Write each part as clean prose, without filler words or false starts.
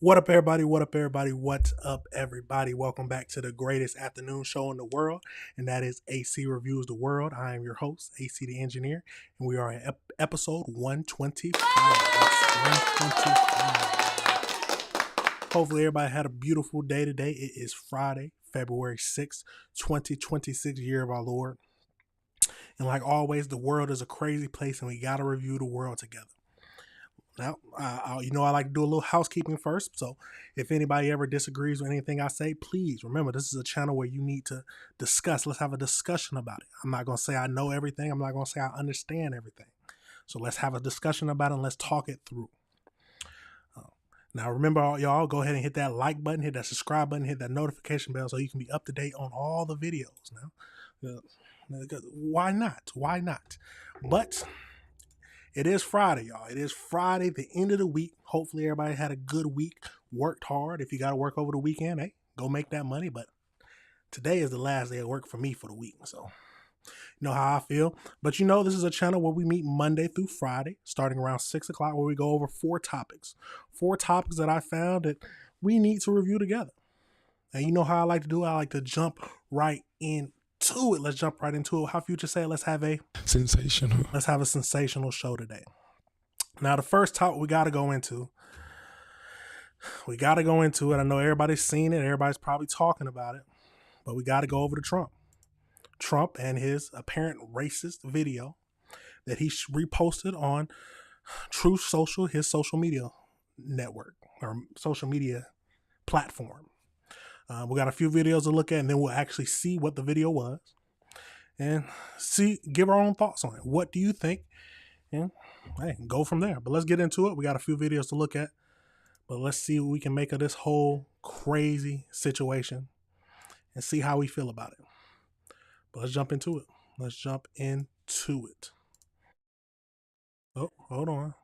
What up, everybody? What up, everybody? What's up, everybody? Welcome back to the greatest afternoon show in the world, and that is AC Reviews the World. I am your host, AC the Engineer, and we are at episode 125. That's 125. Hopefully, everybody had a beautiful day today. It is Friday, February 6th, 2026, year of our Lord. And like always, the world is a crazy place, and we got to review the world together. Now, I like to do a little housekeeping first. So if anybody ever disagrees with anything I say, please remember, this is a channel where you need to discuss. Let's have a discussion about it. I'm not going to say I know everything. I'm not going to say I understand everything. So let's have a discussion about it and let's talk it through. Now, remember, y'all, go ahead and hit that like button, hit that subscribe button, hit that notification bell so you can be up to date on all the videos. Now, why not? Why not? But it is Friday, y'all. It is Friday, the end of the week. Hopefully everybody had a good week, worked hard. If you got to work over the weekend, hey, go make that money. But today is the last day of work for me for the week. So you know how I feel. But this is a channel where we meet Monday through Friday, starting around 6 o'clock, where we go over 4 topics. 4 topics that I found that we need to review together. And you know how I like to do it? I like to jump right into it. Let's jump right into it. How Future say, let's have a sensational show today. Now, the first topic we got to go into it. I know everybody's seen it. Everybody's probably talking about it, but we got to go over to Trump and his apparent racist video that he reposted on Truth Social, his social media network or social media platform. We got a few videos to look at, and then we'll actually see what the video was and give our own thoughts on it. What do you think? And hey, go from there. But let's get into it. We got a few videos to look at, but let's see what we can make of this whole crazy situation and see how we feel about it. But let's jump into it. Oh, hold on.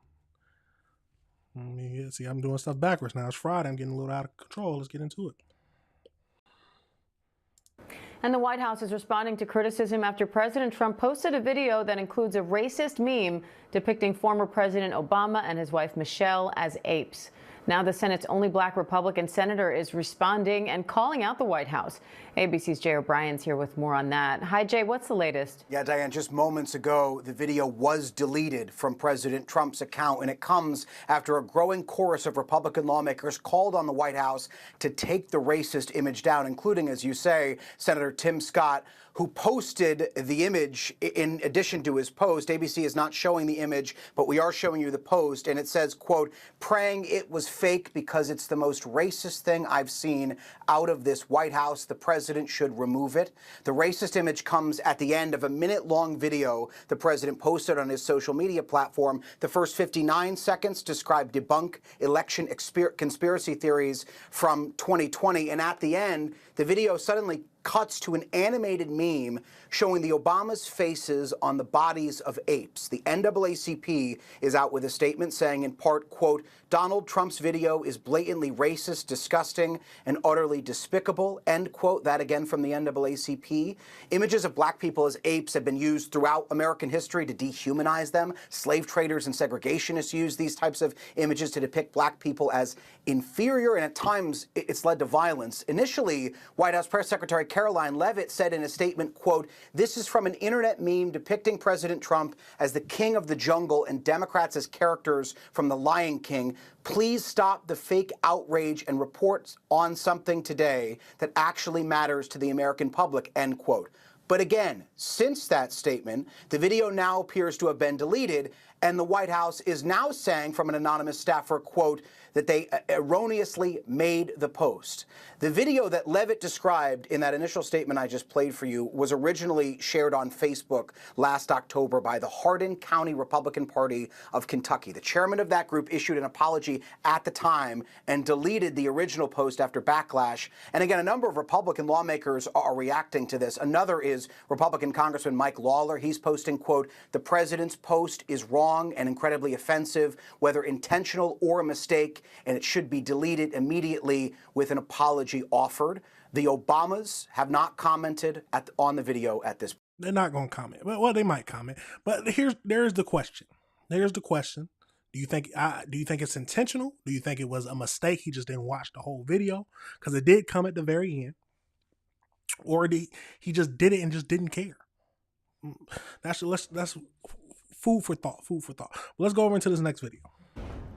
See, I'm doing stuff backwards now. It's Friday. I'm getting a little out of control. Let's get into it. And the White House is responding to criticism after President Trump posted a video that includes a racist meme depicting former President Obama and his wife Michelle as apes. Now the Senate's only black Republican senator is responding and calling out the White House. ABC's Jay O'Brien's here with more on that. Hi, Jay, what's the latest? Yeah, Diane, just moments ago, the video was deleted from President Trump's account, and it comes after a growing chorus of Republican lawmakers called on the White House to take the racist image down, including, as you say, Senator Tim Scott, who posted the image in addition to his post. ABC is not showing the image, but we are showing you the post, and it says, quote, "Praying it was fake because it's the most racist thing I've seen out of this White House. The president should remove it." The racist image comes at the end of a minute-long video the president posted on his social media platform. The first 59 seconds describe debunk election conspiracy theories from 2020, and at the end, the video suddenly cuts to an animated meme showing the Obamas' faces on the bodies of apes. The NAACP is out with a statement saying in part, quote, "Donald Trump's video is blatantly racist, disgusting, and utterly despicable," end quote. That again from the NAACP. Images of black people as apes have been used throughout American history to dehumanize them. Slave traders and segregationists use these types of images to depict black people as inferior, and at times it's led to violence. Initially, White House Press Secretary Caroline Leavitt said in a statement, quote, "This is from an internet meme depicting President Trump as the king of the jungle and Democrats as characters from The Lion King. Please stop the fake outrage and report on something today that actually matters to the American public," end quote. But again, since that statement, the video now appears to have been deleted, and the White House is now saying from an anonymous staffer, quote, that they erroneously made the post. The video that Leavitt described in that initial statement I just played for you was originally shared on Facebook last October by the Hardin County Republican Party of Kentucky. The chairman of that group issued an apology at the time and deleted the original post after backlash. And again, a number of Republican lawmakers are reacting to this. Another is Republican Congressman Mike Lawler. He's posting, quote, "The president's post is wrong and incredibly offensive, whether intentional or a mistake, and it should be deleted immediately," with an apology offered. The Obamas have not commented on the video at this point. They're not going to comment. Well, they might comment. But there's the question. Do Do you think it's intentional? Do you think it was a mistake? He just didn't watch the whole video because it did come at the very end, or he just did it and just didn't care? That's food for thought. Food for thought. Let's go over into this next video.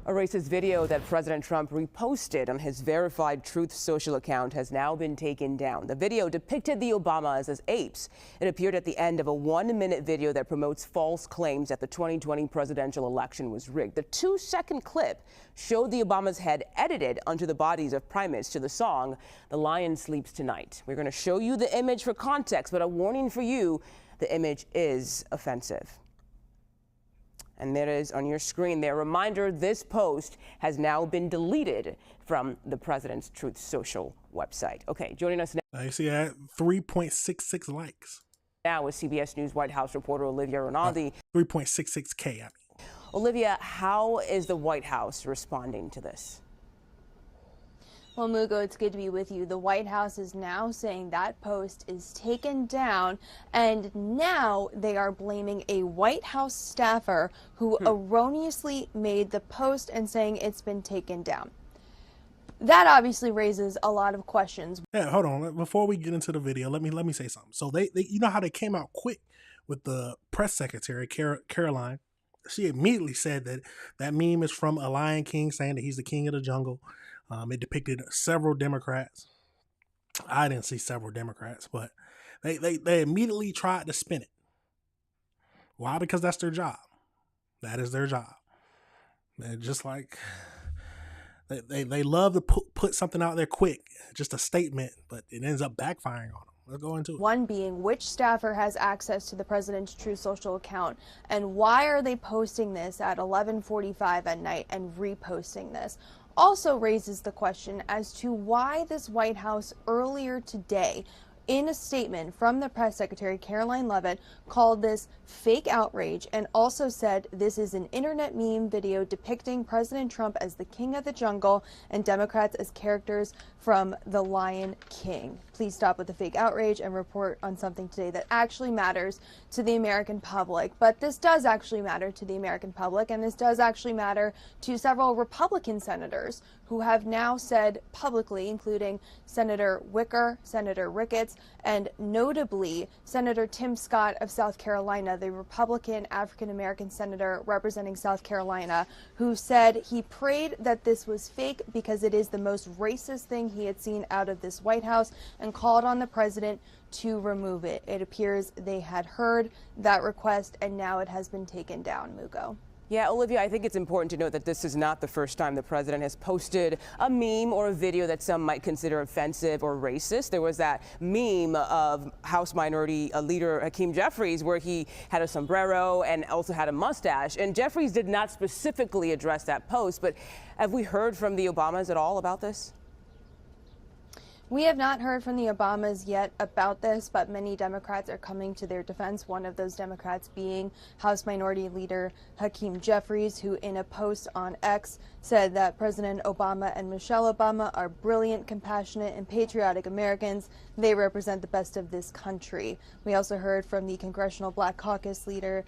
A racist video that President Trump reposted on his verified Truth Social account has now been taken down. The video depicted the Obamas as apes. It appeared at the end of a 1-minute video that promotes false claims that the 2020 presidential election was rigged. The 2-second clip showed the Obamas' head edited onto the bodies of primates to the song, "The Lion Sleeps Tonight." We're going to show you the image for context, but a warning for you, the image is offensive. And there it is on your screen there. Reminder, this post has now been deleted from the president's Truth Social website. Okay, joining us now. You see that? 3.66 likes. Now is CBS News White House reporter Olivia Rinaldi. 3.66K, I mean. Olivia, how is the White House responding to this? Well, Mugo, it's good to be with you. The White House is now saying that post is taken down, and now they are blaming a White House staffer who erroneously made the post and saying it's been taken down. That obviously raises a lot of questions. Yeah, hold on. Before we get into the video, let me say something. So they you know how they came out quick with the press secretary, Caroline. She immediately said that meme is from a Lion King saying that he's the king of the jungle. It depicted several Democrats. I didn't see several Democrats, but they immediately tried to spin it. Why? Because that's their job. That is their job. They're just like they love to put something out there quick, just a statement, but it ends up backfiring on them. Let's go into it. One being, which staffer has access to the president's Truth Social account, and why are they posting this at 11:45 at night and reposting this? Also raises the question as to why this White House earlier today, in a statement from the press secretary, Caroline Leavitt, called this fake outrage and also said this is an internet meme video depicting President Trump as the king of the jungle and Democrats as characters from The Lion King. Please stop with the fake outrage and report on something today that actually matters to the American public. But this does actually matter to the American public, and this does actually matter to several Republican senators who have now said publicly, including Senator Wicker, Senator Ricketts, and notably Senator Tim Scott of South Carolina, the Republican African-American senator representing South Carolina, who said he prayed that this was fake because it is the most racist thing he had seen out of this White House, and called on the president to remove it. It appears they had heard that request, and now it has been taken down, Mugo. Yeah, Olivia, I think it's important to note that this is not the first time the president has posted a meme or a video that some might consider offensive or racist. There was that meme of House Minority Leader Hakeem Jeffries where he had a sombrero and also had a mustache. And Jeffries did not specifically address that post, but have we heard from the Obamas at all about this? We have not heard from the Obamas yet about this, but many Democrats are coming to their defense. One of those Democrats being House Minority Leader Hakeem Jeffries, who in a post on X said that President Obama and Michelle Obama are brilliant, compassionate, and patriotic Americans. They represent the best of this country. We also heard from the Congressional Black Caucus leader,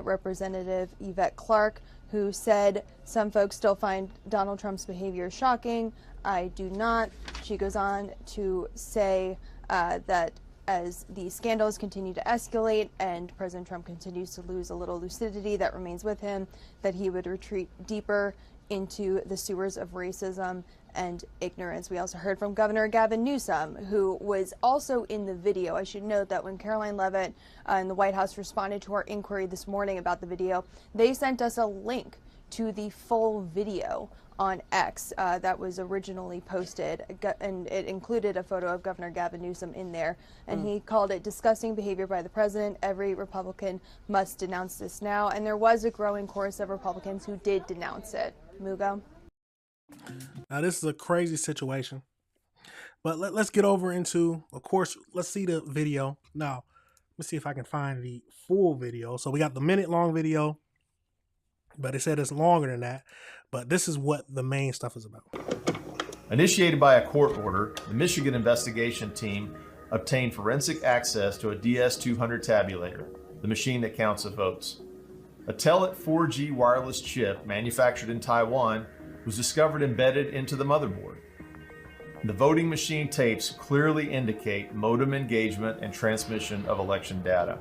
Representative Yvette Clarke, who said some folks still find Donald Trump's behavior shocking. I do not. She goes on to say that as the scandals continue to escalate and President Trump continues to lose a little lucidity that remains with him, that he would retreat deeper into the sewers of racism and ignorance. We also heard from Governor Gavin Newsom, who was also in the video. I should note that when Caroline Leavitt and the White House responded to our inquiry this morning about the video, they sent us a link to the full video on X that was originally posted, and it included a photo of Governor Gavin Newsom in there, and he called it disgusting behavior by the president. Every Republican must denounce this now, and there was a growing chorus of Republicans who did denounce it. Mugo? Now, this is a crazy situation, but let's get over into, of course, let's see the video. Now, let's see if I can find the full video. So we got the minute-long video, but it said it's longer than that. But this is what the main stuff is about. Initiated by a court order, the Michigan investigation team obtained forensic access to a DS-200 tabulator, the machine that counts the votes. A Telit 4G wireless chip manufactured in Taiwan was discovered embedded into the motherboard. The voting machine tapes clearly indicate modem engagement and transmission of election data.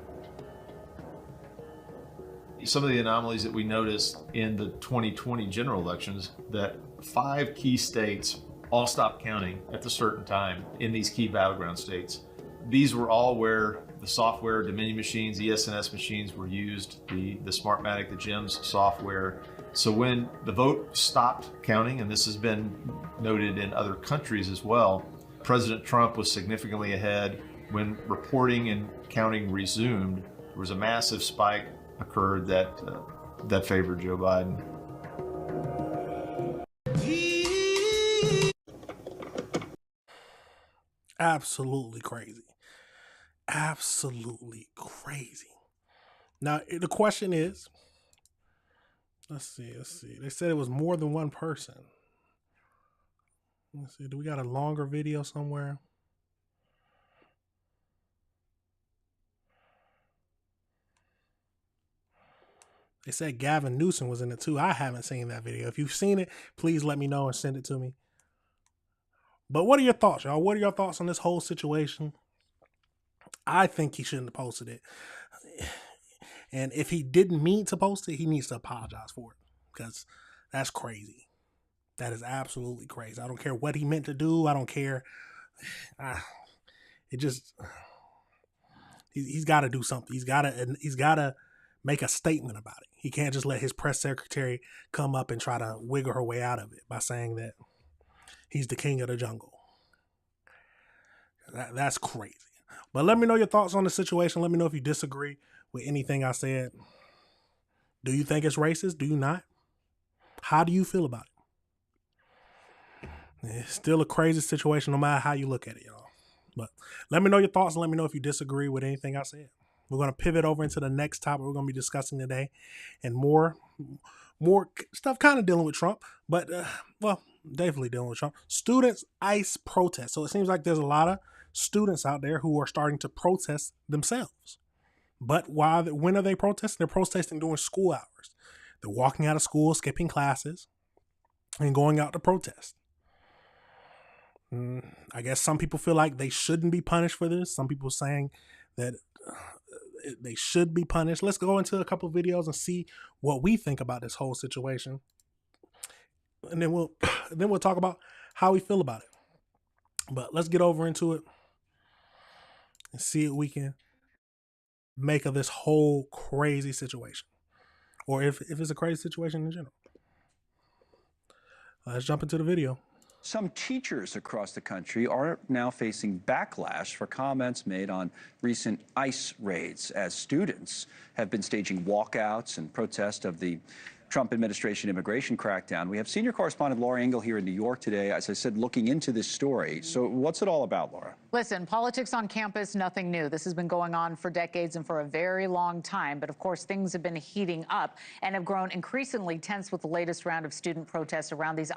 Some of the anomalies that we noticed in the 2020 general elections, that 5 key states all stopped counting at a certain time in these key battleground states. These were all where the software, the mini machines, ES&S machines were used, the Smartmatic, the GEMS software. So when the vote stopped counting, and this has been noted in other countries as well, President Trump was significantly ahead. When reporting and counting resumed, there was a massive spike occurred that favored Joe Biden. Absolutely crazy. Absolutely crazy. Now, the question is, let's see. They said it was more than one person. Let's see. Do we got a longer video somewhere? They said Gavin Newsom was in it too. I haven't seen that video. If you've seen it, please let me know and send it to me. But what are your thoughts, y'all? What are your thoughts on this whole situation? I think he shouldn't have posted it. And if he didn't mean to post it, he needs to apologize for it, because that's crazy. That is absolutely crazy. I don't care what he meant to do. I don't care. He's got to do something. He's got to make a statement about it. He can't just let his press secretary come up and try to wiggle her way out of it by saying that he's the king of the jungle. That's crazy. But let me know your thoughts on the situation. Let me know if you disagree with anything I said. Do you think it's racist? Do you not? How do you feel about it? It's still a crazy situation no matter how you look at it, y'all. But let me know your thoughts and let me know if you disagree with anything I said. We're going to pivot over into the next topic we're going to be discussing today, and more stuff kind of dealing with Trump, but definitely dealing with Trump. Students ICE protest. So it seems like there's a lot of students out there who are starting to protest themselves. But when are they protesting? They're protesting during school hours. They're walking out of school, skipping classes, and going out to protest. I guess some people feel like they shouldn't be punished for this. Some people saying that they should be punished. Let's go into a couple of videos and see what we think about this whole situation, and then we'll talk about how we feel about it. But let's get over into it and see what we can make of this whole crazy situation, or if it's a crazy situation in general. Let's jump into the video. Some teachers across the country are now facing backlash for comments made on recent ICE raids, as students have been staging walkouts and protest of the Trump administration immigration crackdown. We have senior correspondent Laura Engel here in New York today, as I said, looking into this story. So what's it all about, Laura? Listen, politics on campus, nothing new. This has been going on for decades and for a very long time. But of course, things have been heating up and have grown increasingly tense with the latest round of student protests around these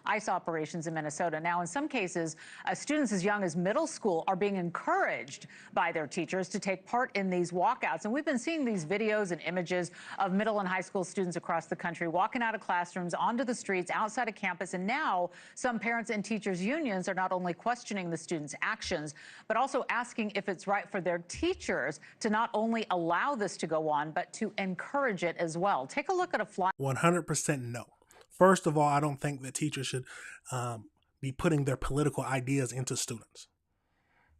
ICE operations in Minnesota. Now, in some cases, students as young as middle school are being encouraged by their teachers to take part in these walkouts. And we've been seeing these videos and images of middle and high school students across the country walking out of classrooms onto the streets outside of campus. And now some parents and teachers unions are not only questioning the students' actions, but also asking if it's right for their teachers to not only allow this to go on, but to encourage it as well. Take a look at a fly. 100% no. First of all, I don't think that teachers should be putting their political ideas into students.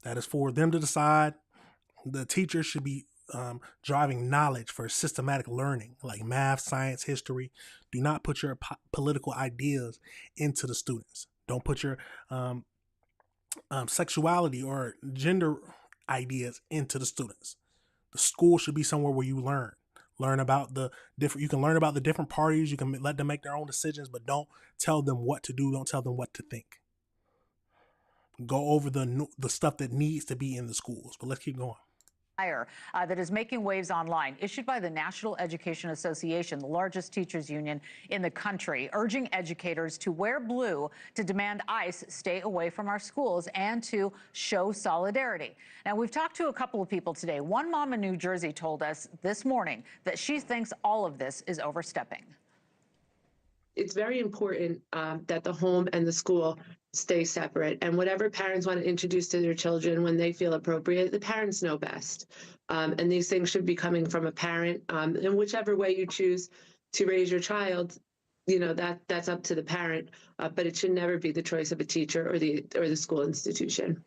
That is for them to decide. The teachers should be driving knowledge for systematic learning, like math, science, history. Do not put your political ideas into the students. Don't put your sexuality or gender ideas into the students. The school should be somewhere where you learn about the different. You can learn about the different parties. You can let them make their own decisions, but don't tell them what to do. Don't tell them what to think. Go over the stuff that needs to be in the schools. But let's keep going. That is making waves online, issued by the National Education Association, the largest teachers union in the country, urging educators to wear blue to demand ICE stay away from our schools and to show solidarity. Now, we've talked to a couple of people today. One mom in New Jersey told us this morning that she thinks all of this is overstepping. It's very important that the home and the school stay separate, and whatever parents want to introduce to their children when they feel appropriate, the parents know best. And these things should be coming from a parent. And whichever way you choose to raise your child, you know, that's up to the parent, but it should never be the choice of a teacher or the school institution.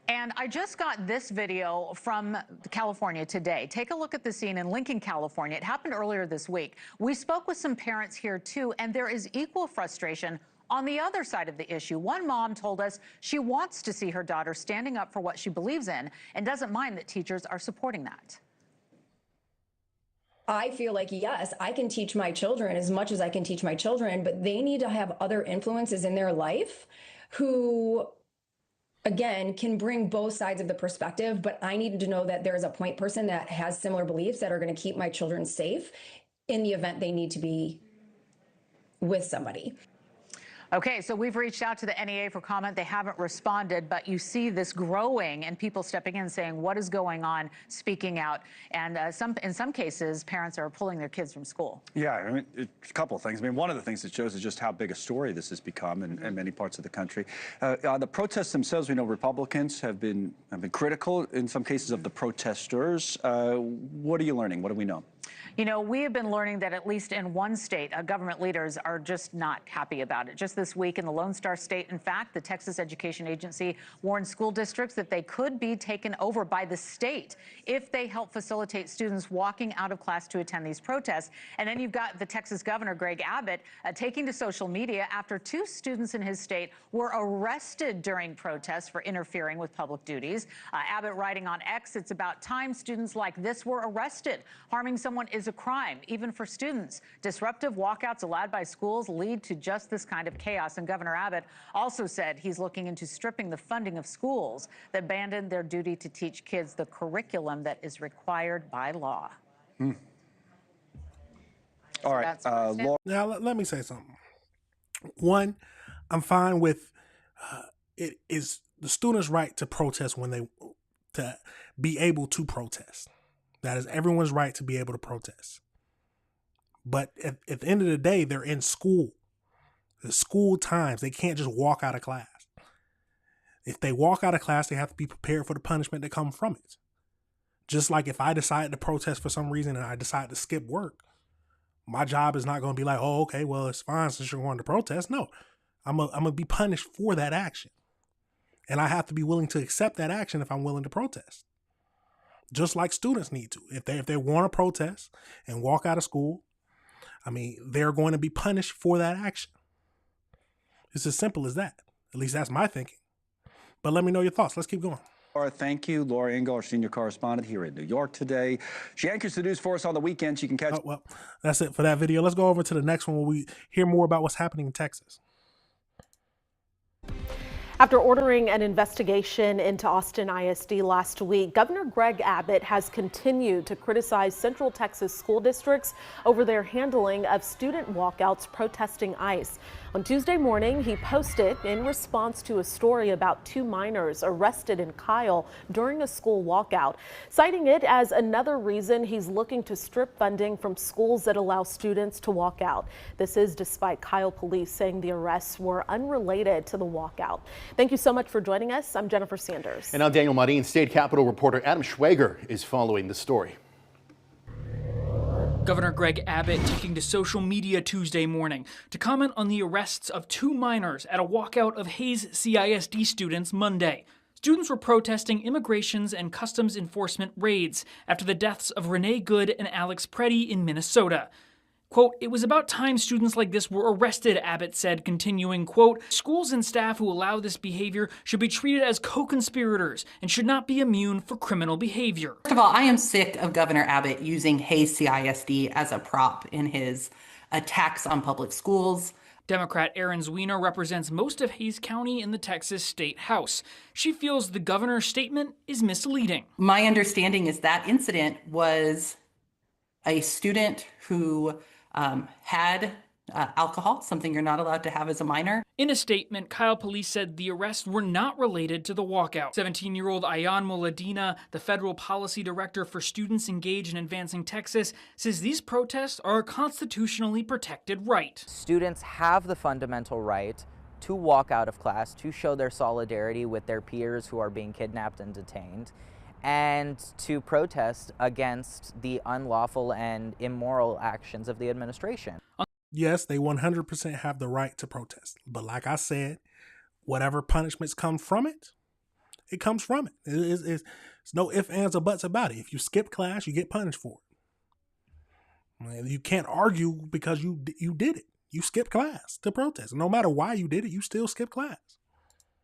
And I just got this video from California today. Take a look at the scene in Lincoln, California. It happened earlier this week. We spoke with some parents here, too, and there is equal frustration on the other side of the issue. One mom told us she wants to see her daughter standing up for what she believes in and doesn't mind that teachers are supporting that. I feel like, yes, I can teach my children as much as I can teach my children, but they need to have other influences in their life who, again, can bring both sides of the perspective, but I needed to know that there's a point person that has similar beliefs that are going to keep my children safe in the event they need to be with somebody. Okay, so we've reached out to the NEA for comment. They haven't responded, but you see this growing and people stepping in saying, what is going on, speaking out. And in some cases, parents are pulling their kids from school. Yeah, I mean, a couple of things. I mean, one of the things that shows is just how big a story this has become in many parts of the country. The protests themselves, we know Republicans have been critical in some cases of the protesters. What are you learning? What do we know? You know, we have been learning that at least in one state, government leaders are just not happy about it. Just this week in the Lone Star State, in fact, the Texas Education Agency warned school districts that they could be taken over by the state if they help facilitate students walking out of class to attend these protests. And then you've got the Texas Governor, Greg Abbott, taking to social media after two students in his state were arrested during protests for interfering with public duties. Abbott writing on X, it's about time students like this were arrested. Harming someone is a crime, even for students. Disruptive walkouts allowed by schools lead to just this kind of chaos. And Governor Abbott also said he's looking into stripping the funding of schools that abandoned their duty to teach kids the curriculum that is required by law. All right, Laura. Now, let me say something. One, I'm fine with it is the students' right to protest when to be able to protest. That is everyone's right to be able to protest. But at the end of the day, they're in school. The school times. They can't just walk out of class. If they walk out of class, they have to be prepared for the punishment that comes from it. Just like if I decide to protest for some reason and I decide to skip work, my job is not going to be like, oh, okay, well, it's fine since you're going to protest. No, I'm going to be punished for that action. And I have to be willing to accept that action if I'm willing to protest. Just like students need to. If they want to protest and walk out of school, I mean, they're going to be punished for that action. It's as simple as that. At least that's my thinking. But let me know your thoughts. Let's keep going. Laura, thank you. Laura Ingle, our senior correspondent here in New York today. She anchors the news for us on the weekends. You can catch. Oh, well, that's it for that video. Let's go over to the next one where we hear more about what's happening in Texas. After ordering an investigation into Austin ISD last week, Governor Greg Abbott has continued to criticize Central Texas school districts over their handling of student walkouts protesting ICE. On Tuesday morning, he posted in response to a story about two minors arrested in Kyle during a school walkout, citing it as another reason he's looking to strip funding from schools that allow students to walk out. This is despite Kyle police saying the arrests were unrelated to the walkout. Thank you so much for joining us. I'm Jennifer Sanders. And now Daniel Marin, State Capitol reporter Adam Schwager is following the story. Governor Greg Abbott taking to social media Tuesday morning to comment on the arrests of two minors at a walkout of Hayes CISD students Monday. Students were protesting immigrations and customs enforcement raids after the deaths of Renee Good and Alex Preddy in Minnesota. Quote, it was about time students like this were arrested, Abbott said, continuing, quote, schools and staff who allow this behavior should be treated as co-conspirators and should not be immune for criminal behavior. First of all, I am sick of Governor Abbott using Hayes CISD as a prop in his attacks on public schools. Democrat Erin Zwiener represents most of Hays County in the Texas State House. She feels the governor's statement is misleading. My understanding is that incident was a student who had alcohol, something you're not allowed to have as a minor. In a statement, Kyle police said the arrests were not related to the walkout. 17-year-old Ayan Moladina, the federal policy director for students engaged in advancing Texas, says these protests are a constitutionally protected right. Students have the fundamental right to walk out of class, to show their solidarity with their peers who are being kidnapped and detained, and to protest against the unlawful and immoral actions of the administration. Yes, they 100% have the right to protest. But like I said, whatever punishments come from it, it comes from it. It's no ifs, ands, or buts about it. If you skip class, you get punished for it. You can't argue because you did it. You skipped class to protest. No matter why you did it, you still skip class.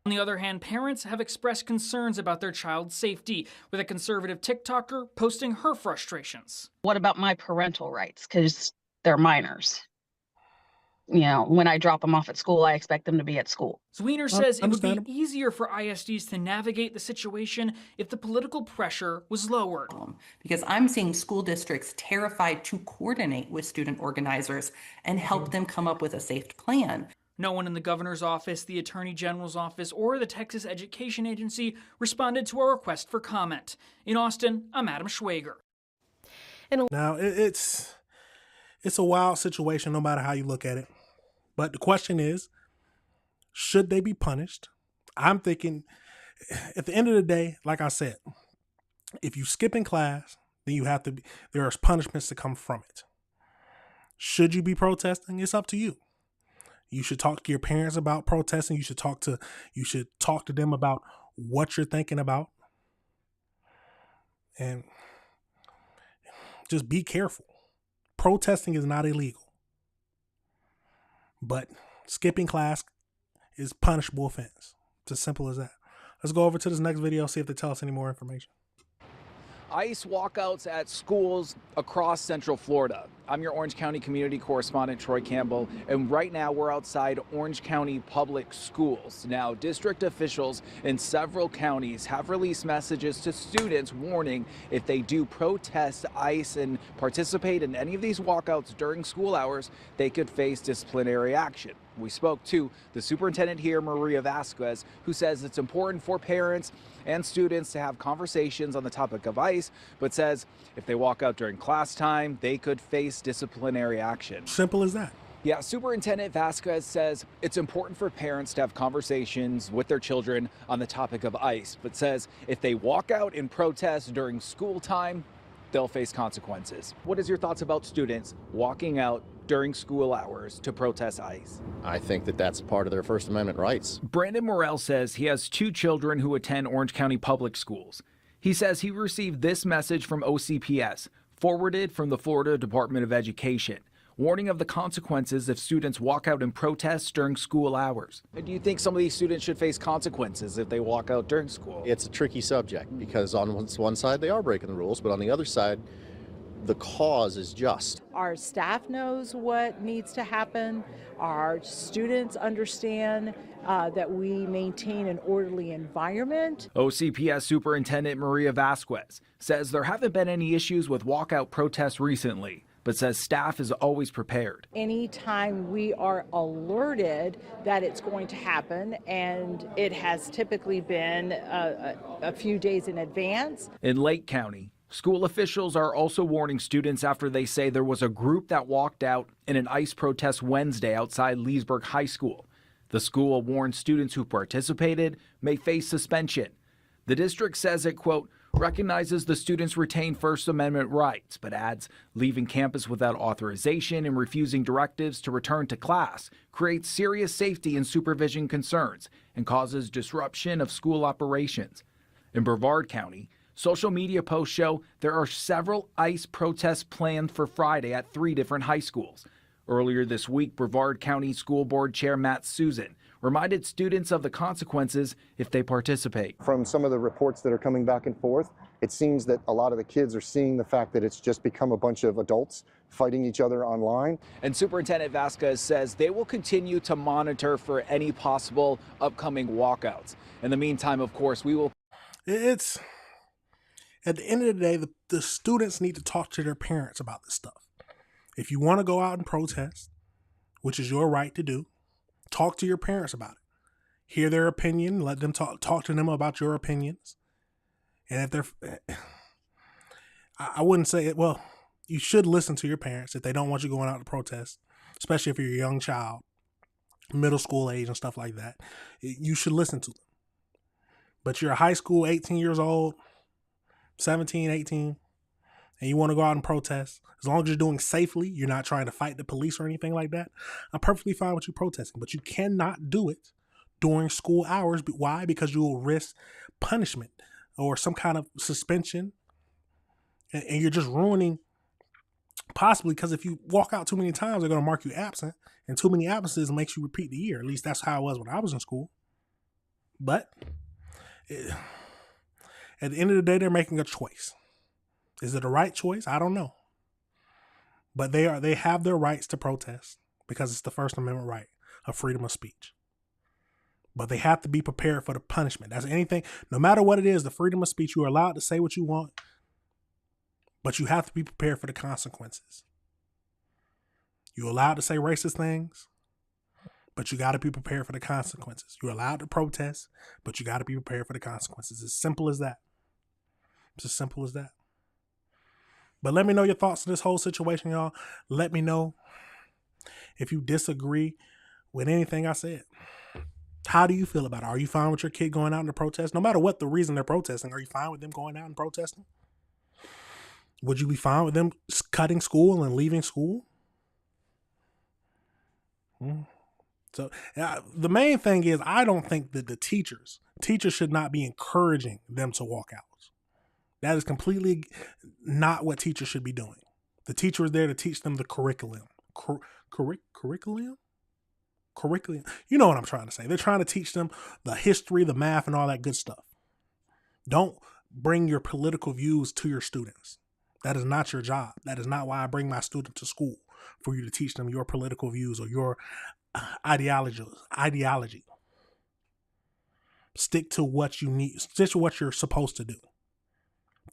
On the other hand, parents have expressed concerns about their child's safety, with a conservative TikToker posting her frustrations. What about my parental rights? Because they're minors. You know, when I drop them off at school, I expect them to be at school. Zwiener says it would be easier for ISDs to navigate the situation if the political pressure was lowered. Because I'm seeing school districts terrified to coordinate with student organizers and help them come up with a safe plan. No one in the governor's office, the attorney general's office, or the Texas Education Agency responded to our request for comment. In Austin, I'm Adam Schwager. Now, it's a wild situation no matter how you look at it. But the question is, should they be punished? I'm thinking, at the end of the day, like I said, if you skip in class, then you have to be, there are punishments to come from it. Should you be protesting? It's up to you. You should talk to your parents about protesting. You should talk to them about what you're thinking about. And just be careful. Protesting is not illegal. But skipping class is punishable offense. It's as simple as that. Let's go over to this next video, see if they tell us any more information. ICE walkouts at schools across Central Florida. I'm your Orange County community correspondent, Troy Campbell, and right now we're outside Orange County Public Schools. Now, district officials in several counties have released messages to students warning if they do protest ICE and participate in any of these walkouts during school hours, they could face disciplinary action. We spoke to the superintendent here, Maria Vasquez, who says it's important for parents and students to have conversations on the topic of ICE, but says if they walk out during class time, they could face disciplinary action. Simple as that. Yeah, Superintendent Vasquez says it's important for parents to have conversations with their children on the topic of ICE, but says if they walk out in protest during school time, they'll face consequences. What is your thoughts about students walking out during school hours to protest ICE? I think that that's part of their First Amendment rights. Brandon Morrell says he has 2 children who attend Orange County Public Schools. He says he received this message from OCPS, forwarded from the Florida Department of Education, warning of the consequences if students walk out in protest during school hours. Do you think some of these students should face consequences if they walk out during school? It's a tricky subject because on one side they are breaking the rules, but on the other side, the cause is just. Our staff knows what needs to happen. Our students understand that we maintain an orderly environment. OCPS Superintendent Maria Vasquez says there haven't been any issues with walkout protests recently, but says staff is always prepared. Anytime we are alerted that it's going to happen, and it has typically been a few days in advance. In Lake County, school officials are also warning students after they say there was a group that walked out in an ICE protest Wednesday outside Leesburg High School. The school warned students who participated may face suspension. The district says it, quote, recognizes the students retain First Amendment rights, but adds leaving campus without authorization and refusing directives to return to class creates serious safety and supervision concerns and causes disruption of school operations. In Brevard County, social media posts show there are several ICE protests planned for Friday at 3 different high schools. Earlier this week, Brevard County School Board Chair Matt Susan reminded students of the consequences if they participate. From some of the reports that are coming back and forth, it seems that a lot of the kids are seeing the fact that it's just become a bunch of adults fighting each other online. And Superintendent Vasquez says they will continue to monitor for any possible upcoming walkouts. In the meantime, of course, we will. It's at the end of the day, the students need to talk to their parents about this stuff. If you want to go out and protest, which is your right to do, talk to your parents about it. Hear their opinion. Let them talk to them about your opinions. And if they're, I wouldn't say it. Well, you should listen to your parents if they don't want you going out to protest, especially if you're a young child, middle school age and stuff like that. You should listen to them. But you're a high school, 18 years old, 17, 18, and you want to go out and protest. As long as you're doing safely, you're not trying to fight the police or anything like that, I'm perfectly fine with you protesting. But you cannot do it during school hours. Why? Because you will risk punishment or some kind of suspension. And you're just ruining, possibly, because if you walk out too many times, they're going to mark you absent. And too many absences makes you repeat the year. At least that's how it was when I was in school. But at the end of the day, they're making a choice. Is it a right choice? I don't know. But they have their rights to protest because it's the First Amendment right of freedom of speech. But they have to be prepared for the punishment. That's anything, no matter what it is, the freedom of speech, you are allowed to say what you want, but you have to be prepared for the consequences. You're allowed to say racist things, but you got to be prepared for the consequences. You're allowed to protest, but you got to be prepared for the consequences. As simple as that. It's as simple as that. But let me know your thoughts on this whole situation, y'all. Let me know if you disagree with anything I said. How do you feel about it? Are you fine with your kid going out and protest? No matter what the reason they're protesting, are you fine with them going out and protesting? Would you be fine with them cutting school and leaving school? So the main thing is, I don't think that the teachers should not be encouraging them to walk out. That is completely not what teachers should be doing. The teacher is there to teach them the curriculum. Curriculum? You know what I'm trying to say. They're trying to teach them the history, the math, and all that good stuff. Don't bring your political views to your students. That is not your job. That is not why I bring my student to school, for you to teach them your political views or your ideology. Stick to what you need. Stick to what you're supposed to do.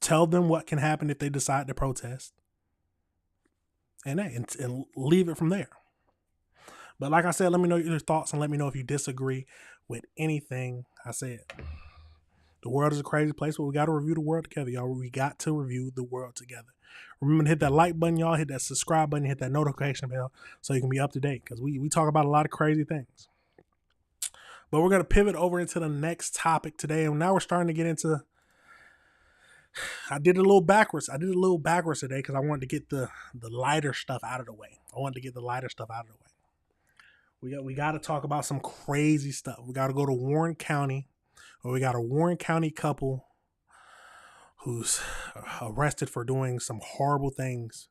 Tell them what can happen if they decide to protest. And leave it from there. But like I said, let me know your thoughts and let me know if you disagree with anything I said. The world is a crazy place, but we got to review the world together, y'all. We got to review the world together. Remember to hit that like button, y'all. Hit that subscribe button. Hit that notification bell so you can be up to date, because we talk about a lot of crazy things. But we're going to pivot over into the next topic today. And now we're starting to get into... I did it a little backwards. Today because I wanted to get the lighter stuff out of the way. We got to talk about some crazy stuff. We got to go to Warren County, where we got a Warren County couple who's arrested for doing some horrible things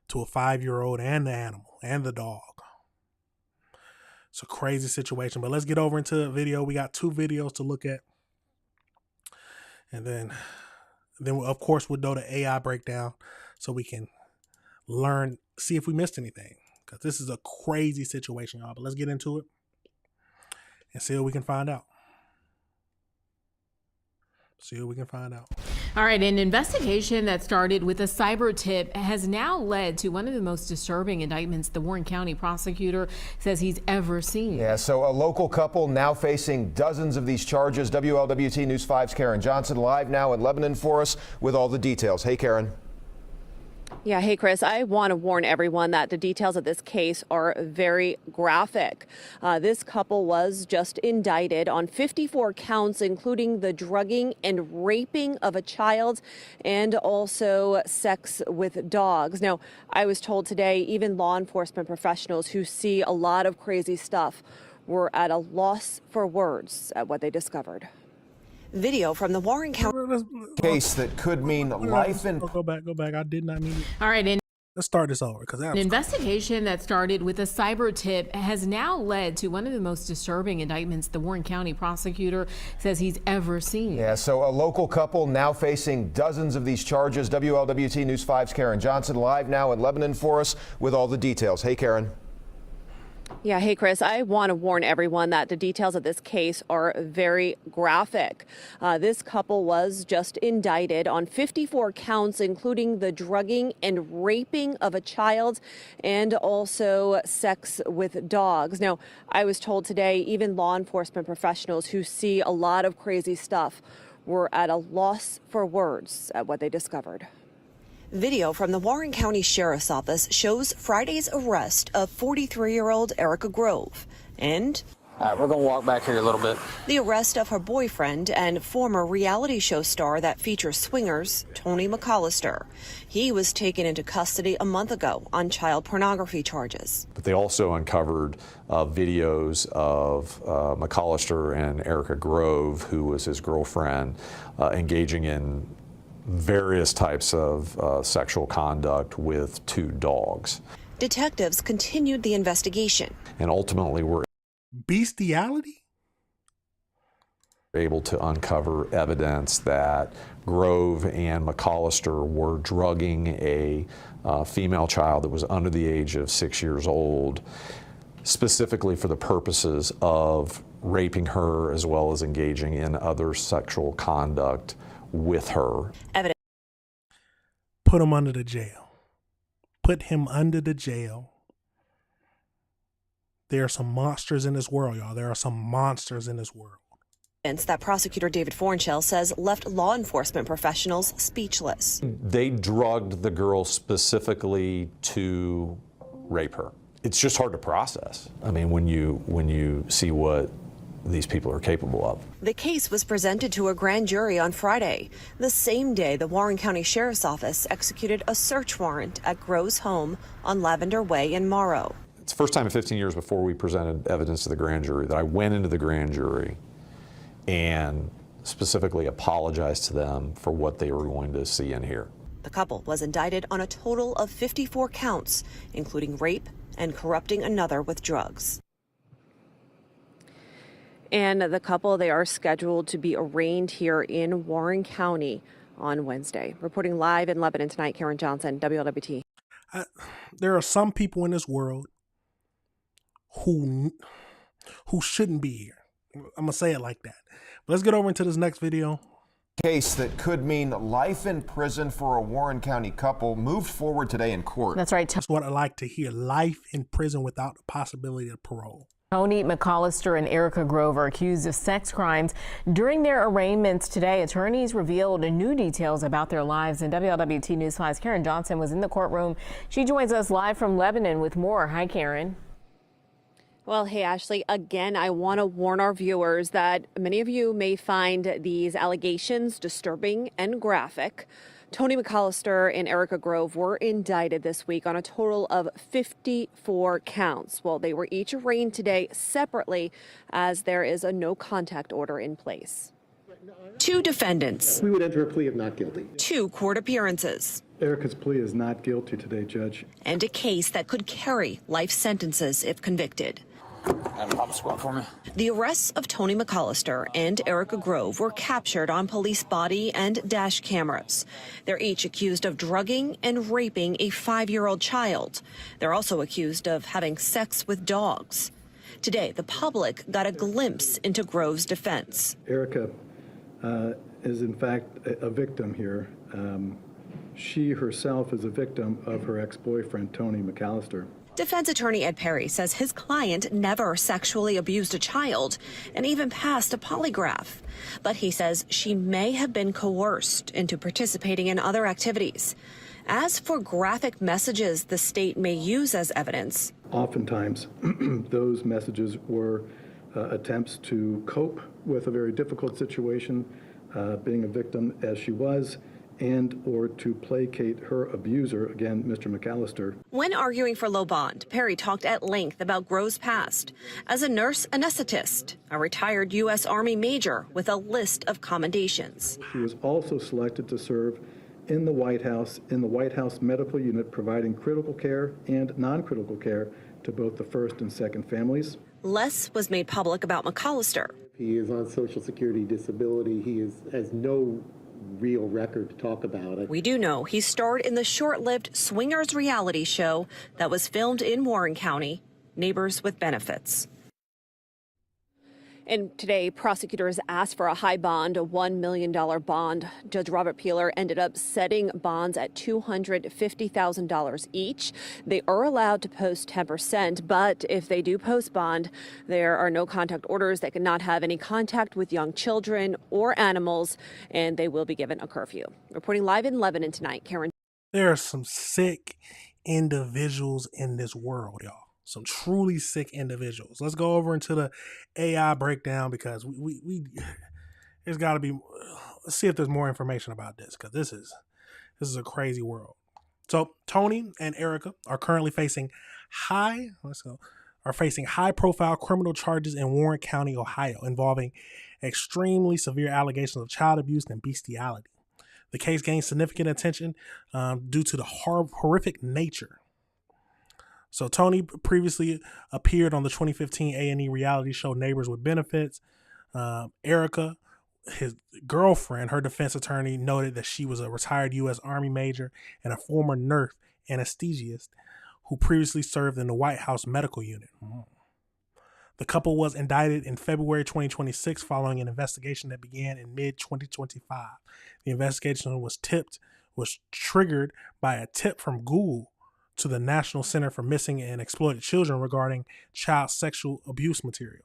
to a 5-year-old and the animal and the dog. It's a crazy situation, but let's get over into the video. We got 2 videos to look at. And then of course, we'll do the AI breakdown so we can see if we missed anything. Because this is a crazy situation, y'all. But let's get into it and see what we can find out. All right, an investigation that started with a cyber tip has now led to one of the most disturbing indictments the Warren County prosecutor says he's ever seen. Yeah, so a local couple now facing dozens of these charges. WLWT News 5's Karen Johnson live now in Lebanon for us with all the details. Hey, Karen. Yeah, hey, Chris, I want to warn everyone that the details of this case are very graphic. This couple was just indicted on 54 counts, including the drugging and raping of a child and also sex with dogs. Now, I was told today even law enforcement professionals who see a lot of crazy stuff were at a loss for words at what they discovered. Video from the Warren County case that could mean life in... Go back. I did not mean it. All right. Let's start this over because an investigation that started with a cyber tip has now led to one of the most disturbing indictments the Warren County prosecutor says he's ever seen. Yeah, so a local couple now facing dozens of these charges. WLWT News 5's Karen Johnson live now in Lebanon for us with all the details. Hey, Karen. Yeah, hey, Chris, I want to warn everyone that the details of this case are very graphic. This couple was just indicted on 54 counts, including the drugging and raping of a child and also sex with dogs. Now, I was told today even law enforcement professionals who see a lot of crazy stuff were at a loss for words at what they discovered. Video from the Warren County Sheriff's Office shows Friday's arrest of 43-year-old Erica Grove and all right, we're going to walk back here a little bit. The arrest of her boyfriend and former reality show star that features swingers, Tony McAllister. He was taken into custody a month ago on child pornography charges. But they also uncovered videos of McAllister and Erica Grove, who was his girlfriend, engaging in various types of sexual conduct with 2 dogs. Detectives continued the investigation. And ultimately were bestiality? Able to uncover evidence that Grove and McAllister were drugging a female child that was under the age of 6 years old, specifically for the purposes of raping her as well as engaging in other sexual conduct with her. Put him under the jail. Put him under the jail. There are some monsters in this world, y'all. There are some monsters in this world. That prosecutor David Fornshell says left law enforcement professionals speechless. They drugged the girl specifically to rape her. It's just hard to process. I mean, when you see what these people are capable of. The case was presented to a grand jury on Friday, the same day the Warren County Sheriff's Office executed a search warrant at Grove's home on Lavender Way in Morrow. It's the first time in 15 years before we presented evidence to the grand jury that I went into the grand jury and specifically apologized to them for what they were going to see and hear. The couple was indicted on a total of 54 counts, including rape and corrupting another with drugs. And the couple, they are scheduled to be arraigned here in Warren County on Wednesday. Reporting live in Lebanon tonight, Karen Johnson, WLWT. There are some people in this world who shouldn't be here. I'm going to say it like that. But let's get over into this next video. Case that could mean life in prison for a Warren County couple moved forward today in court. That's right. That's what I like to hear. Life in prison without the possibility of parole. Tony McAllister and Erica Grove are accused of sex crimes. During their arraignments today, attorneys revealed new details about their lives. And WLWT News 5's Karen Johnson was in the courtroom. She joins us live from Lebanon with more. Hi, Karen. Well, hey, Ashley, again, I want to warn our viewers that many of you may find these allegations disturbing and graphic. Tony McAllister and Erica Grove were indicted this week on a total of 54 counts. Well, they were each arraigned today separately as there is a no contact order in place. 2 defendants. We would enter a plea of not guilty. 2 court appearances. Erica's plea is not guilty today, Judge. And a case that could carry life sentences if convicted. Pop a squat for me. The arrests of Tony McAllister and Erica Grove were captured on police body and dash cameras. They're each accused of drugging and raping a 5-year-old child. They're also accused of having sex with dogs. Today, the public got a glimpse into Grove's defense. Erica is in fact a victim here. She herself is a victim of her ex-boyfriend, Tony McAllister. Defense attorney Ed Perry says his client never sexually abused a child and even passed a polygraph. But he says she may have been coerced into participating in other activities. As for graphic messages the state may use as evidence, oftentimes those messages were attempts to cope with a very difficult situation, being a victim as she was, and or to placate her abuser, again, Mr. McAllister. When arguing for low bond, Perry talked at length about Grove's past as a nurse anesthetist, a retired U.S. Army major with a list of commendations. She was also selected to serve in the White House Medical Unit, providing critical care and non-critical care to both the first and second families. Less was made public about McCollister. He is on Social Security disability. He has no real record to talk about it. We do know he starred in the short-lived Swingers reality show that was filmed in Warren County, Neighbors with Benefits. And today, prosecutors asked for a high bond, a $1 million bond. Judge Robert Peeler ended up setting bonds at $250,000 each. They are allowed to post 10%, but if they do post bond, there are no contact orders. They cannot have any contact with young children or animals, and they will be given a curfew. Reporting live in Lebanon tonight, Karen. There are some sick individuals in this world, y'all. Some truly sick individuals. Let's go over into the AI breakdown because we there's got to be. Let's see if there's more information about this because this is a crazy world. So Tony and Erica are currently facing high profile criminal charges in Warren County, Ohio, involving extremely severe allegations of child abuse and bestiality. The case gained significant attention due to the horrific nature. So Tony previously appeared on the 2015 A&E reality show Neighbors with Benefits. Erica, his girlfriend, her defense attorney, noted that she was a retired U.S. Army major and a former nurse anesthesiast who previously served in the White House Medical Unit. The couple was indicted in February 2026 following an investigation that began in mid-2025. The investigation was triggered by a tip from Google to the National Center for Missing and Exploited Children regarding child sexual abuse material.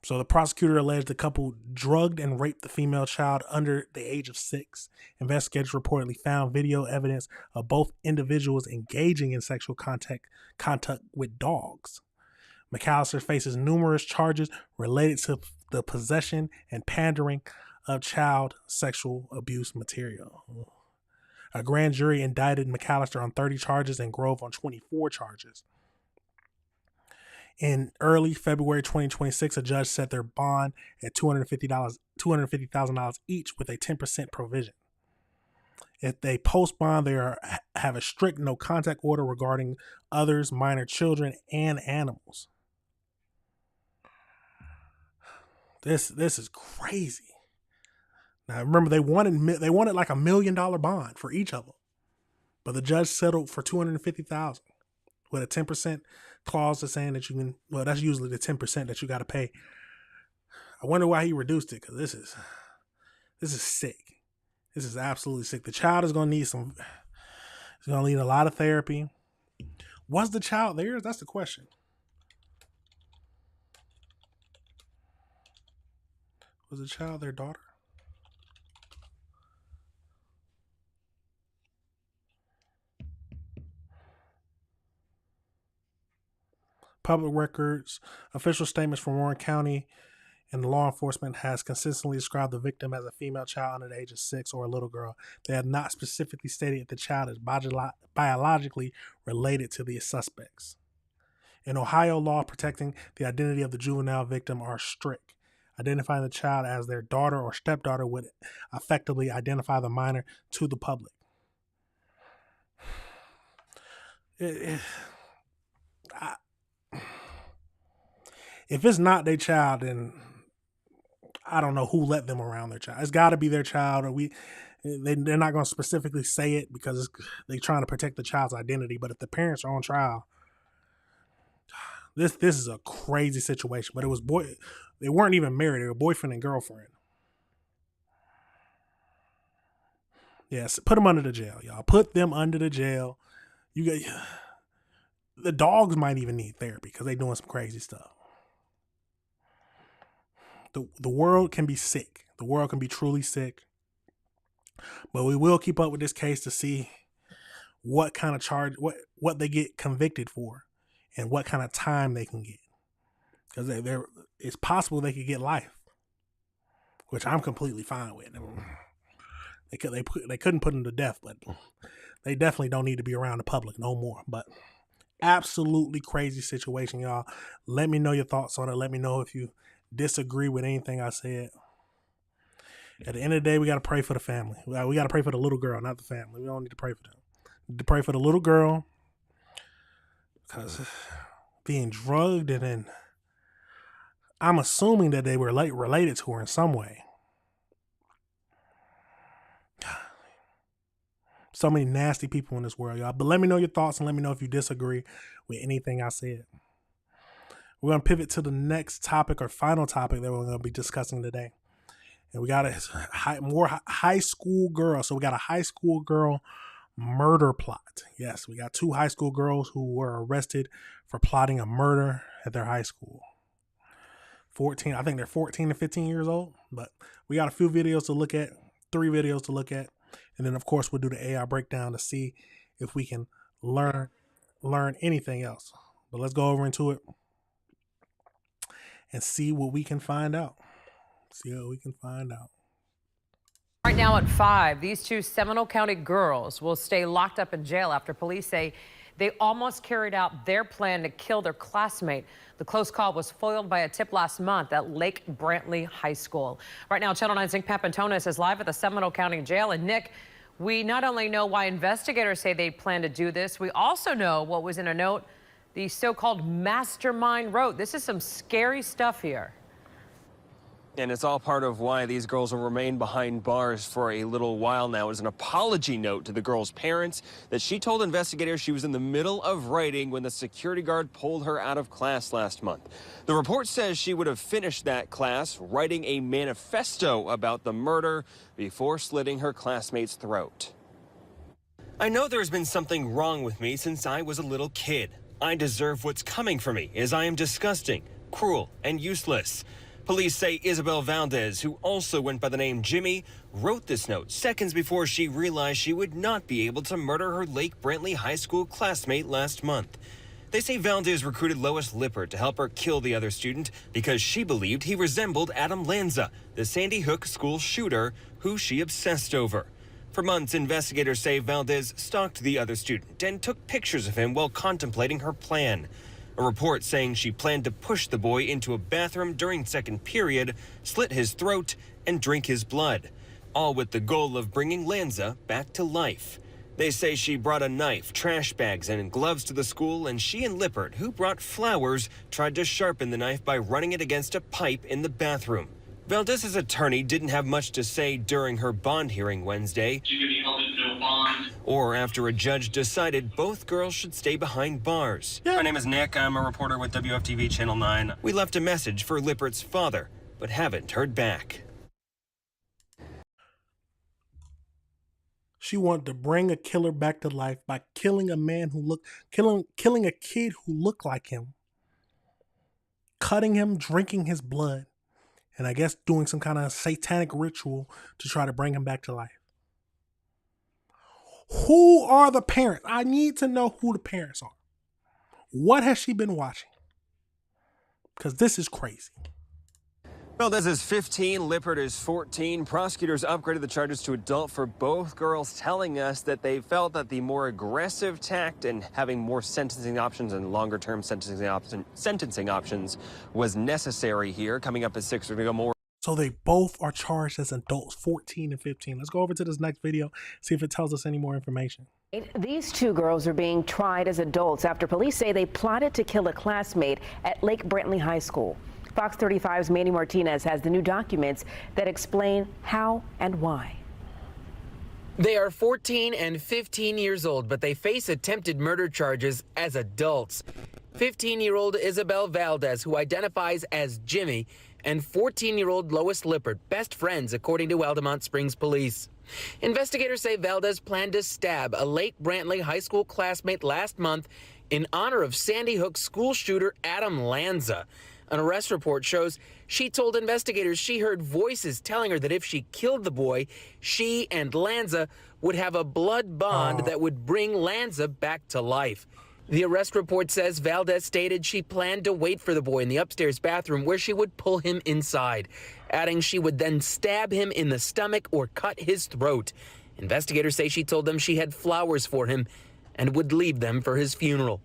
So the prosecutor alleged the couple drugged and raped the female child under the age of 6. Investigators reportedly found video evidence of both individuals engaging in sexual contact with dogs. McCollister faces numerous charges related to the possession and pandering of child sexual abuse material. A grand jury indicted McCollister on 30 charges and Grove on 24 charges. In early February 2026, a judge set their bond at $250,000 each with a 10% provision. If they post bond, they have a strict no contact order regarding others, minor children, and animals. This is crazy. Now remember, they wanted like $1 million bond for each of them, but the judge settled for $250,000 with a 10% clause that's saying that you can. Well, that's usually the 10% that you got to pay. I wonder why he reduced it because this is sick. This is absolutely sick. The child is going to need He's going to need a lot of therapy. Was the child theirs? That's the question. Was the child their daughter? Public records, official statements from Warren County and law enforcement has consistently described the victim as a female child under the age of 6 or a little girl. They have not specifically stated if the child is biologically related to the suspects. In Ohio, law protecting the identity of the juvenile victim are strict. Identifying the child as their daughter or stepdaughter would effectively identify the minor to the public. If it's not their child, then I don't know who let them around their child. It's got to be their child, or they're not going to specifically say it because they're trying to protect the child's identity. But if the parents are on trial, this is a crazy situation. But they weren't even married; they were boyfriend and girlfriend. Yes, put them under the jail, y'all. Put them under the jail. The dogs might even need therapy because they're doing some crazy stuff. The world can be sick. The world can be truly sick. But we will keep up with this case to see what kind of charge, what they get convicted for, and what kind of time they can get. Because it's possible they could get life, which I'm completely fine with. They couldn't put them to death, but they definitely don't need to be around the public no more. But absolutely crazy situation, y'all. Let me know your thoughts on it. Let me know if you disagree with anything I said. At the end of the day, we got to pray for the family. We got to pray for the little girl, not the family. We don't need to pray for them. We need to pray for the little girl, because being drugged, and then I'm assuming that they were related to her in some way. So many nasty people in this world, y'all. But let me know your thoughts, and let me know if you disagree with anything I said. We're going to pivot to the next topic, or final topic, that we're going to be discussing today. And we got more high school girls. So we got a high school girl murder plot. Yes, we got 2 high school girls who were arrested for plotting a murder at their high school. 14, I think they're 14 and 15 years old. But we got a few videos to look at, 3 videos to look at. And then, of course, we'll do the AI breakdown to see if we can learn anything else. But let's go over into it and see what we can find out. Right now at 5, these 2 Seminole County girls will stay locked up in jail after police say they almost carried out their plan to kill their classmate. The close call was foiled by a tip last month at Lake Brantley High School. Right now, Channel 9's Nick Papantonis is live at the Seminole County Jail. And Nick, we not only know why investigators say they plan to do this, we also know what was in a note the so-called mastermind wrote. This is some scary stuff here. And it's all part of why these girls will remain behind bars for a little while now. It's an apology note to the girls' parents that she told investigators she was in the middle of writing when the security guard pulled her out of class last month. The report says she would have finished that class writing a manifesto about the murder before slitting her classmate's throat. I know there's been something wrong with me since I was a little kid. I deserve what's coming for me, as I am disgusting, cruel, and useless. Police say Isabel Valdez, who also went by the name Jimmy, wrote this note seconds before she realized she would not be able to murder her Lake Brantley High School classmate last month. They say Valdez recruited Lois Lippert to help her kill the other student because she believed he resembled Adam Lanza, the Sandy Hook school shooter, who she obsessed over. For months, investigators say Valdez stalked the other student and took pictures of him while contemplating her plan. A report saying she planned to push the boy into a bathroom during second period, slit his throat, and drink his blood, all with the goal of bringing Lanza back to life. They say she brought a knife, trash bags, and gloves to the school, and she and Lippert, who brought flowers, tried to sharpen the knife by running it against a pipe in the bathroom. Valdez's attorney didn't have much to say during her bond hearing Wednesday, or after a judge decided both girls should stay behind bars. My name is Nick. I'm a reporter with WFTV Channel 9. We left a message for Lippert's father, but haven't heard back. She wanted to bring a killer back to life by killing a man killing a kid who looked like him, cutting him, drinking his blood, and I guess doing some kind of satanic ritual to try to bring him back to life. Who are the parents? I need to know who the parents are. What has she been watching? Because this is crazy. Valdez is 15, Lippert is 14. Prosecutors upgraded the charges to adult for both girls, telling us that they felt that the more aggressive tact and having more sentencing options and longer-term sentencing options was necessary here. Coming up at 6, we're going to go more. So they both are charged as adults, 14 and 15. Let's go over to this next video, see if it tells us any more information. These 2 girls are being tried as adults after police say they plotted to kill a classmate at Lake Brantley High School. Fox 35's Manny Martinez has the new documents that explain how and why. They are 14 and 15 years old, but they face attempted murder charges as adults. 15-year-old Isabel Valdez, who identifies as Jimmy, and 14-year-old Lois Lippert, best friends, according to Altamont Springs police. Investigators say Valdez planned to stab a Lake Brantley High School classmate last month in honor of Sandy Hook school shooter Adam Lanza. An arrest report shows she told investigators she heard voices telling her that if she killed the boy, she and Lanza would have a blood bond that would bring Lanza back to life. The arrest report says Valdez stated she planned to wait for the boy in the upstairs bathroom where she would pull him inside, adding she would then stab him in the stomach or cut his throat. Investigators say she told them she had flowers for him and would leave them for his funeral.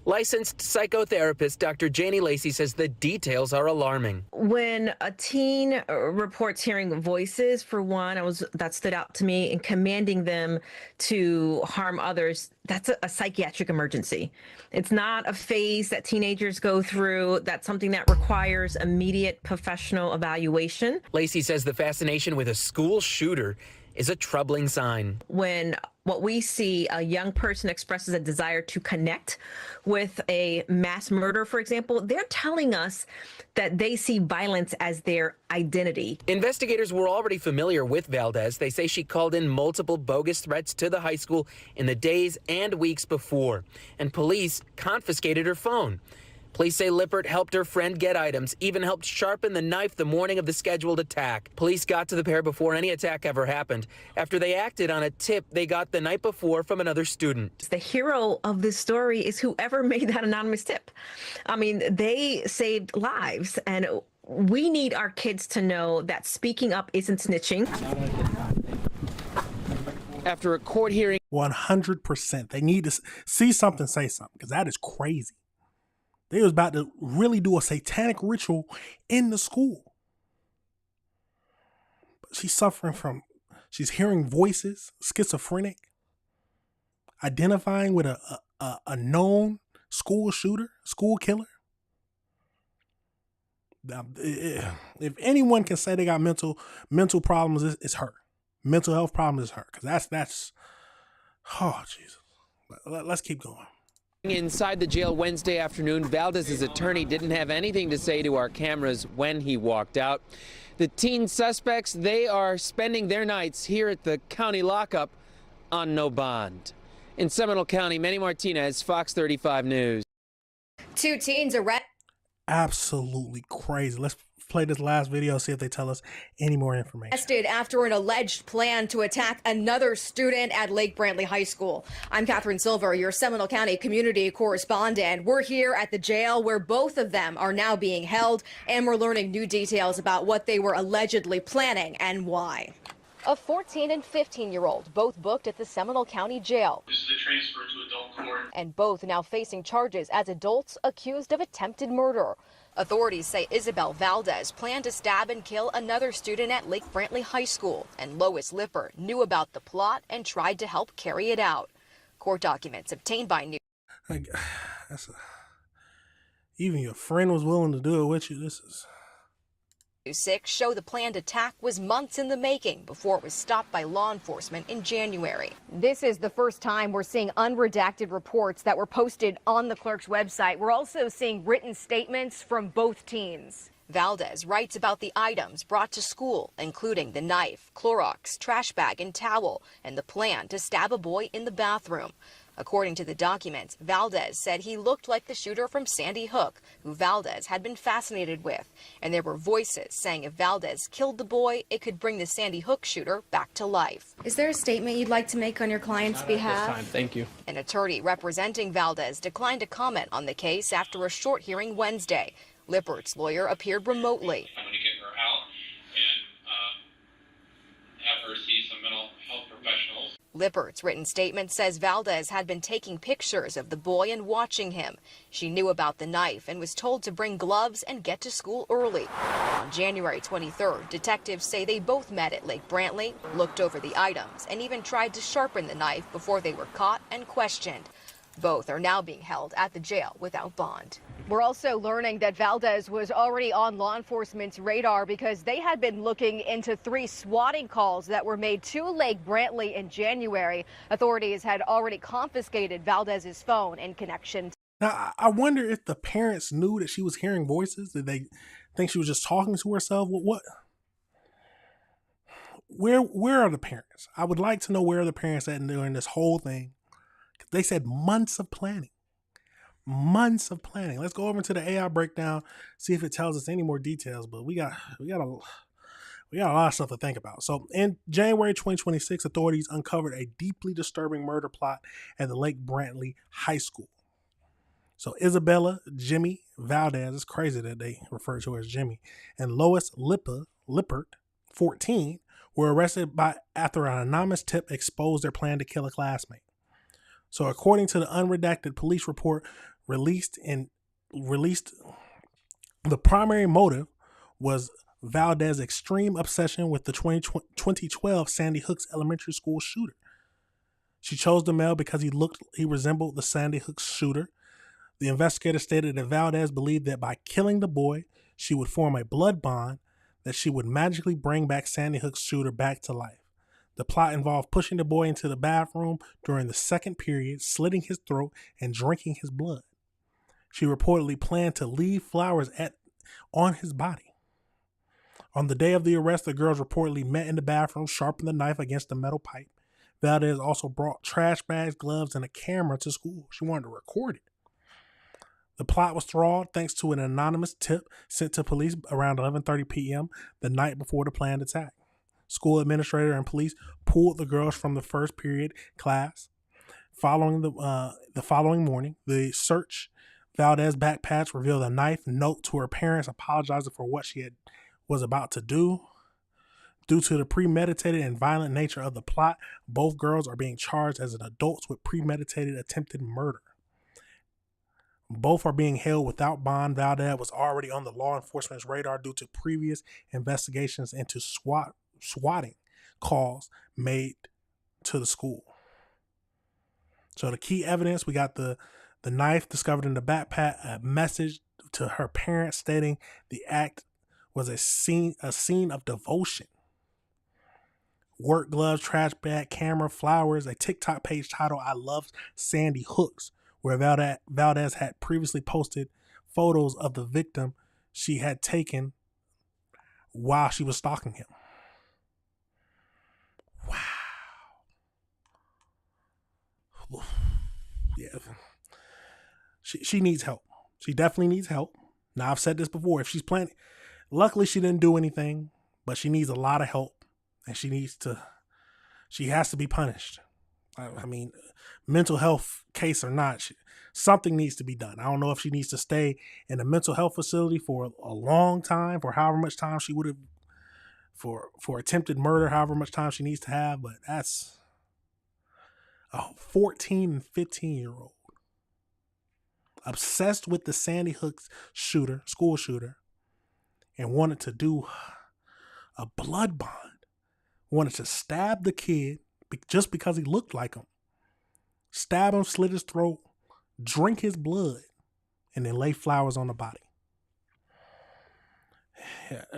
Licensed psychotherapist Dr. Janie Lacey says the details are alarming. When a teen reports hearing voices, for one, that stood out to me, and commanding them to harm others, that's a psychiatric emergency. It's not a phase that teenagers go through. That's something that requires immediate professional evaluation. Lacey says the fascination with a school shooter is a troubling sign. When what we see, a young person expresses a desire to connect with a mass murder, for example, they're telling us that they see violence as their identity. Investigators were already familiar with Valdez. They say she called in multiple bogus threats to the high school in the days and weeks before, and police confiscated her phone. Police say Lippert helped her friend get items, even helped sharpen the knife the morning of the scheduled attack. Police got to the pair before any attack ever happened, after they acted on a tip they got the night before from another student. The hero of this story is whoever made that anonymous tip. I mean, they saved lives, and we need our kids to know that speaking up isn't snitching. After a court hearing, 100%. They need to see something, say something, because that is crazy. They was about to really do a satanic ritual in the school. But she's hearing voices, schizophrenic, identifying with a known school shooter, school killer. If anyone can say they got mental problems, it's her. Mental health problems is her. Because that's, oh, Jesus. Let's keep going. Inside the jail Wednesday afternoon, Valdez's attorney didn't have anything to say to our cameras when he walked out. The teen suspects, they are spending their nights here at the county lockup on no bond. In Seminole County, Manny Martinez, Fox 35 News. 2 teens arrested. Absolutely crazy. Let's play this last video, see if they tell us any more information. Arrested after an alleged plan to attack another student at Lake Brantley High School. I'm Catherine Silver, your Seminole County community correspondent. We're here at the jail where both of them are now being held, and we're learning new details about what they were allegedly planning and why. A 14 and 15-year-old, both booked at the Seminole County Jail. This is a transfer to adult court. And both now facing charges as adults accused of attempted murder. Authorities say Isabel Valdez planned to stab and kill another student at Lake Brantley High School, and Lois Lippert knew about the plot and tried to help carry it out. Court documents obtained by News. Even your friend was willing to do it with you. This is... 6 show the planned attack was months in the making before it was stopped by law enforcement in January. This is the first time we're seeing unredacted reports that were posted on the clerk's website. We're also seeing written statements from both teens. Valdez writes about the items brought to school, including the knife, Clorox, trash bag, and towel, and the plan to stab a boy in the bathroom. According to the documents, Valdez said he looked like the shooter from Sandy Hook, who Valdez had been fascinated with. And there were voices saying if Valdez killed the boy, it could bring the Sandy Hook shooter back to life. Is there a statement you'd like to make on your client's behalf? This time. Thank you. An attorney representing Valdez declined to comment on the case after a short hearing Wednesday. Lippert's lawyer appeared remotely. I'm going to get her out and have her see some mental health professionals. Lippert's written statement says Valdez had been taking pictures of the boy and watching him. She knew about the knife and was told to bring gloves and get to school early. On January 23rd, detectives say they both met at Lake Brantley, looked over the items, and even tried to sharpen the knife before they were caught and questioned. Both are now being held at the jail without bond. We're also learning that Valdez was already on law enforcement's radar because they had been looking into 3 swatting calls that were made to Lake Brantley in January. Authorities had already confiscated Valdez's phone in connection. Now, I wonder if the parents knew that she was hearing voices. Did they think she was just talking to herself? What? Where are the parents? I would like to know where are the parents at during this whole thing. They said months of planning. Months of planning. Let's go over to the AI breakdown, see if it tells us any more details. But we got a lot of stuff to think about. So in January 2026, authorities uncovered a deeply disturbing murder plot at the Lake Brantley High School. So Isabella Jimmy Valdez, it's crazy that they refer to her as Jimmy, and Lois Lippert, 14, were arrested after an anonymous tip exposed their plan to kill a classmate. So according to the unredacted police report released. The primary motive was Valdez's extreme obsession with the 2012 Sandy Hooks Elementary School shooter. She chose the male because he resembled the Sandy Hooks shooter. The investigator stated that Valdez believed that by killing the boy, she would form a blood bond that she would magically bring back Sandy Hook's shooter back to life. The plot involved pushing the boy into the bathroom during the second period, slitting his throat, and drinking his blood. She reportedly planned to leave flowers on his body. On the day of the arrest, the girls reportedly met in the bathroom, sharpened the knife against the metal pipe. Valdez also brought trash bags, gloves, and a camera to school. She wanted to record it. The plot was thwarted thanks to an anonymous tip sent to police around 11:30 p.m. the night before the planned attack. School administrator and police pulled the girls from the first period class. Following the following morning, the search Valdez's backpatch revealed a knife, note to her parents apologizing for what she was about to do. Due to the premeditated and violent nature of the plot, both girls are being charged as adults with premeditated attempted murder. Both are being held without bond. Valdez was already on the law enforcement's radar due to previous investigations into swatting calls made to the school. So the key evidence, we got the knife discovered in the backpack, a message to her parents stating the act was a scene of devotion. Work gloves, trash bag, camera, flowers, a TikTok page titled I Love Sandy Hooks, where Valdez had previously posted photos of the victim she had taken while she was stalking him. Wow. Yeah. She needs help. She definitely needs help. Now, I've said this before. If she's planning, luckily she didn't do anything, but she needs a lot of help. And she has to be punished. I mean, mental health case or not, something needs to be done. I don't know if she needs to stay in a mental health facility for a long time, for however much time she would have, for attempted murder, however much time she needs to have, but that's a 14 and 15-year-old obsessed with the Sandy Hooks school shooter, and wanted to do a blood bond. Wanted to stab the kid just because he looked like him. Stab him, slit his throat, drink his blood, and then lay flowers on the body.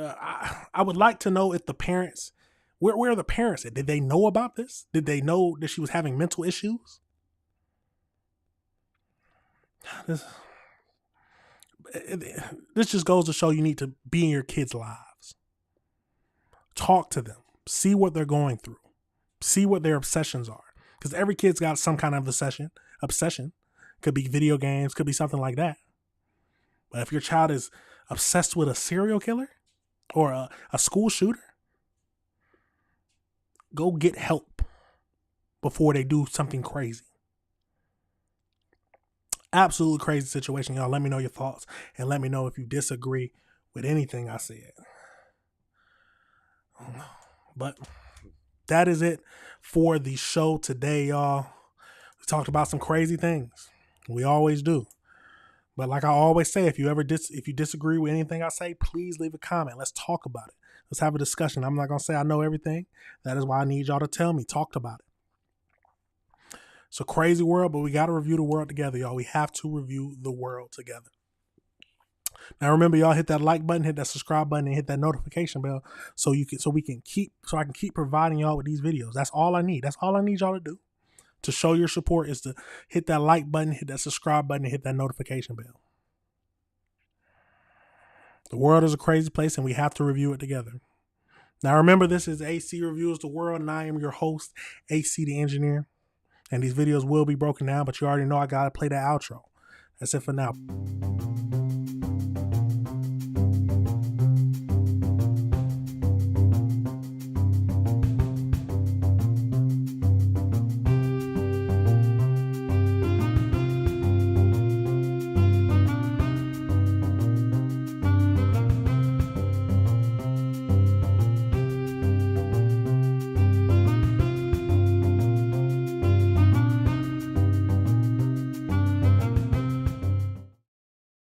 I would like to know if the parents, where are the parents at? Did they know about this? Did they know that she was having mental issues? This just goes to show you need to be in your kids' lives. Talk to them. See what they're going through. See what their obsessions are. Because every kid's got some kind of obsession. Could be video games, could be something like that. But if your child is obsessed with a serial killer or a school shooter, go get help before they do something crazy. Absolutely crazy situation, y'all. Let me know your thoughts and let me know if you disagree with anything I said. But that is it for the show today, y'all. We talked about some crazy things. We always do. But like I always say, if you disagree with anything I say, please leave a comment. Let's talk about it. Let's have a discussion. I'm not going to say I know everything. That is why I need y'all to tell me. Talk about it. It's a crazy world, but we got to review the world together, y'all. We have to review the world together. Now remember, y'all, hit that like button, hit that subscribe button, and hit that notification bell so I can keep providing y'all with these videos. That's all I need. That's all I need y'all to do to show your support is to hit that like button, hit that subscribe button, and hit that notification bell. The world is a crazy place, and we have to review it together. Now remember, this is AC Reviews the World, and I am your host, AC the Engineer. And these videos will be broken down, but you already know I gotta play that outro. That's it for now.